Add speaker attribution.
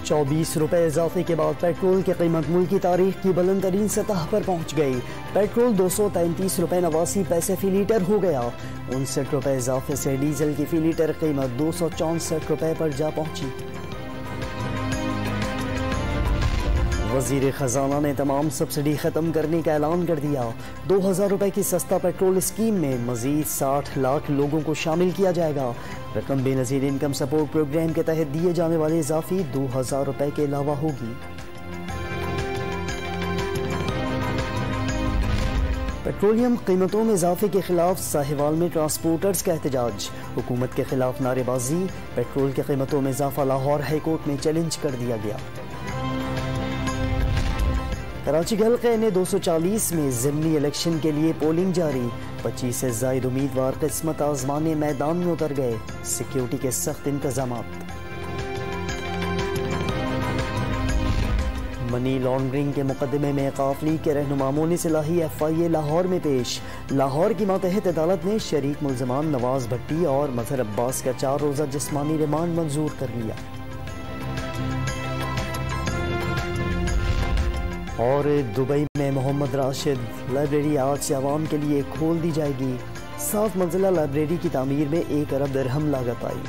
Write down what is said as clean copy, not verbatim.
Speaker 1: 24 रुपये इजाफे के बाद पेट्रोल की कीमत मुल्क की तारीख की बुलंद तरीन सतह पर पहुँच गई। पेट्रोल 233 रुपये 89 पैसे फी लीटर हो गया। 59 रुपये इजाफे से डीजल की फी लीटर कीमत 264 रुपये पर जा पहुँची। वज़ीर ख़जाना ने तमाम सब्सिडी ख़त्म करने का ऐलान कर दिया। 2000 रुपये की सस्ता पेट्रोल स्कीम में मज़ीद 60 लाख लोगों को शामिल किया जाएगा। रकम बेनज़ीर इनकम सपोर्ट प्रोग्राम के तहत दिए जाने वाले इजाफी 2000 रुपये के अलावा होगी। पेट्रोलियम कीमतों में इजाफे के खिलाफ साहिवाल में ट्रांसपोर्टर्स का एहतजाज। हुकूमत के खिलाफ नारेबाजी। पेट्रोल की कीमतों में इजाफा लाहौर हाईकोर्ट में चैलेंज कर दिया गया। कराची के हल्के ने 240 में ज़िमनी इलेक्शन के लिए पोलिंग जारी। 25 से ज़ायद उम्मीदवार किस्मत आजमाने मैदान में उतर गए। सिक्योरिटी के सख्त इंतजामात। मनी लॉन्ड्रिंग के मुकदमे में काफ लीग के रहनुमा मोनिस इलाही FIA लाहौर में पेश। लाहौर की मातहत अदालत ने शरीक मुल्ज़मान नवाज भट्टी और मजहर अब्बास का 4 रोज़ा जिस्मानी रिमांड मंजूर कर लिया। और दुबई में मोहम्मद राशिद लाइब्रेरी आज से आवाम के लिए खोल दी जाएगी। 7 मंजिला लाइब्रेरी की तामीर में 1 अरब दिरहम लागत आई।